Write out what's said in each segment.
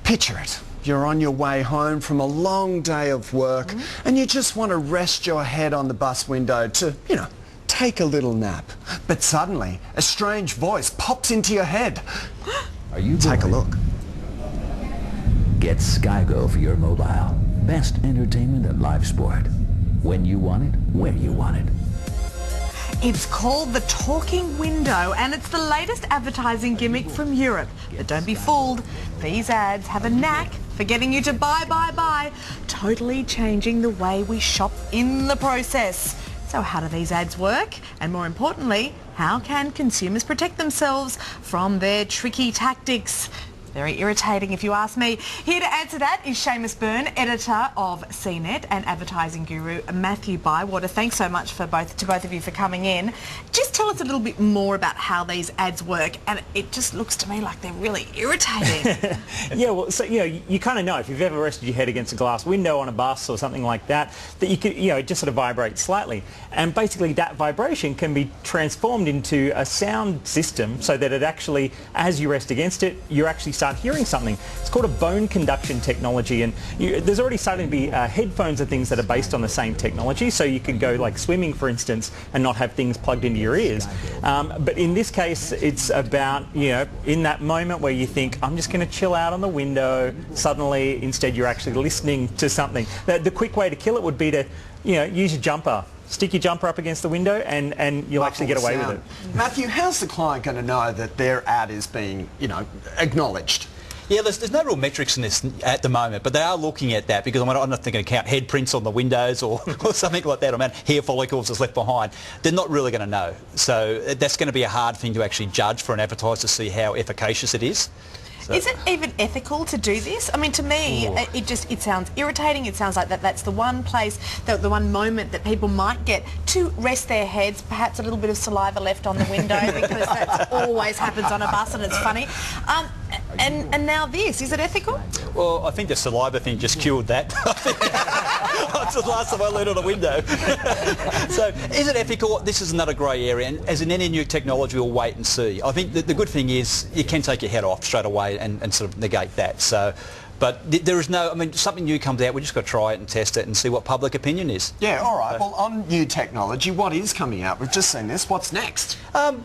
Picture it. You're on your way home from a long day of work and you just want to rest your head on the bus window to, take a little nap. But suddenly, a strange voice pops into your head. Are you Take a look. Get SkyGo for your mobile. Best entertainment and live sport. When you want it, where you want it. It's called the Talking Window, and it's the latest advertising gimmick from Europe. But don't be fooled. These ads have a knack for getting you to buy, totally changing the way we shop in the process. So how do these ads work? And more importantly, how can consumers protect themselves from their tricky tactics? Very irritating if you ask me. Here to answer that is Seamus Byrne, editor of CNET, and advertising guru Matthew Bywater. Thanks so much to both of you for coming in. Just tell us a little bit more about how these ads work, and it just looks to me like they're really irritating. Yeah, well, so you kind of know if you've ever rested your head against a glass window on a bus or something like that, that you could, it just sort of vibrates slightly, and basically that vibration can be transformed into a sound system so that it actually, as you rest against it, you actually start hearing something. It's called a bone conduction technology, and there's already starting to be headphones and things that are based on the same technology, so you could go like swimming, for instance, and not have things plugged into your ears. But in this case, it's about, in that moment where you think, I'm just going to chill out on the window, suddenly, instead you're actually listening to something. The quick way to kill it would be to, use your jumper. Stick your jumper up against the window and you'll actually get away with it. Matthew, how's the client going to know that their ad is being, acknowledged? Yeah, there's no real metrics in this at the moment, but they are looking at that because I'm not going to count head prints on the windows or something like that, or hair follicles that's left behind. They're not really going to know. So that's going to be a hard thing to actually judge for an advertiser to see how efficacious it is. So. Is it even ethical to do this? I mean, to me, it sounds irritating. It sounds like that's the one place, the one moment that people might get to rest their heads, perhaps a little bit of saliva left on the window because that always happens on a bus and it's funny. And now this, is it ethical? Well, I think the saliva thing just cured that. That's the last time I learned on a window. So, is it ethical? This is another grey area, and as in any new technology, we'll wait and see. I think the good thing is you can take your head off straight away and sort of negate that. So, but there is no, something new comes out, we've just got to try it and test it and see what public opinion is. Yeah, all right. Well, on new technology, what is coming out? We've just seen this. What's next?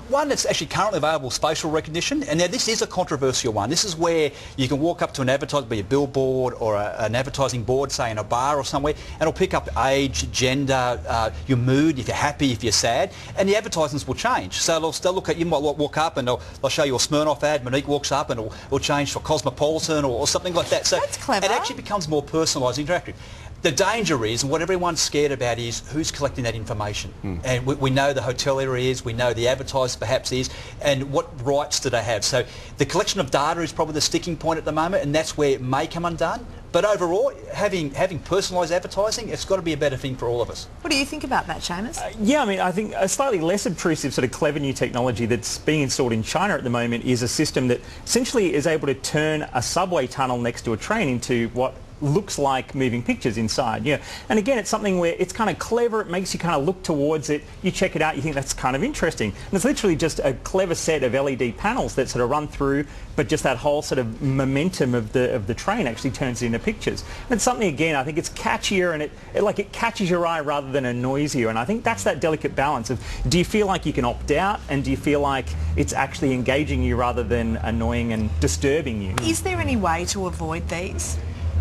One that's actually currently available, facial recognition. And now this is a controversial one. This is where you can walk up to an advertiser, be a billboard or an advertising board, say in a bar or somewhere, and it'll pick up age, gender, your mood, if you're happy, if you're sad, and the advertisements will change. So they'll look at, you might walk up and they'll show you a Smirnoff ad, Monique walks up and it'll change for Cosmopolitan or something like that. So that's clever. It actually becomes more personalised, interactive. The danger is, and what everyone's scared about is, who's collecting that information? And we know the hotelier is, we know the advertiser perhaps is, and what rights do they have? So the collection of data is probably the sticking point at the moment, and that's where it may come undone. But overall, having personalised advertising, it's got to be a better thing for all of us. What do you think about that, Seamus? Yeah, I think a slightly less obtrusive sort of clever new technology that's being installed in China at the moment is a system that essentially is able to turn a subway tunnel next to a train into what looks like moving pictures inside. And again, it's something where it's kind of clever, it makes you kind of look towards it, you check it out, you think that's kind of interesting. And it's literally just a clever set of LED panels that sort of run through, but just that whole sort of momentum of the train actually turns it into pictures. And it's something, again, I think it's catchier and it catches your eye rather than annoys you. And I think that's that delicate balance of, do you feel like you can opt out, and do you feel like it's actually engaging you rather than annoying and disturbing you? Is there any way to avoid these?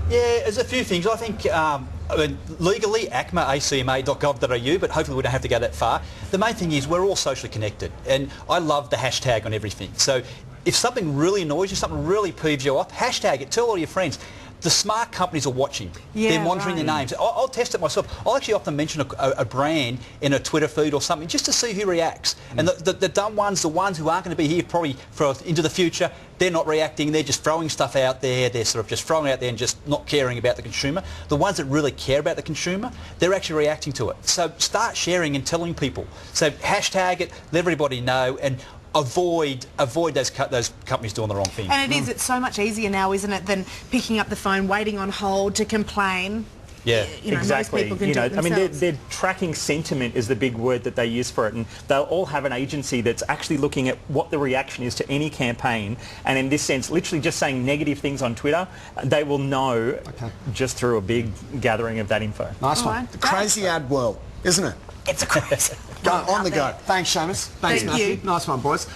Yeah, there's a few things. I think legally, acma.gov.au, but hopefully we don't have to go that far. The main thing is we're all socially connected, and I love the hashtag on everything. So if something really annoys you, something really peeves you off, hashtag it, tell all your friends. The smart companies are watching. Yeah, they're monitoring their names. I'll test it myself. I'll actually often mention a brand in a Twitter feed or something just to see who reacts. And the dumb ones, the ones who aren't going to be here probably into the future, they're not reacting. They're just throwing stuff out there. They're sort of just throwing it out there and just not caring about the consumer. The ones that really care about the consumer, they're actually reacting to it. So start sharing and telling people. So hashtag it, let everybody know, and avoid those companies doing the wrong thing. And it's so much easier now, isn't it, than picking up the phone, waiting on hold to complain. Yeah, you know, exactly. most people can do it I mean, themselves. they're tracking sentiment is the big word that they use for it, and they'll all have an agency that's actually looking at what the reaction is to any campaign, and in this sense, literally just saying negative things on Twitter, they will know just through a big gathering of that info. Nice All one. right. The crazy ad world, isn't it? It's a crazy. Go on the go. Thanks, Seamus. Thanks, Thank Matthew. you. Nice one, boys.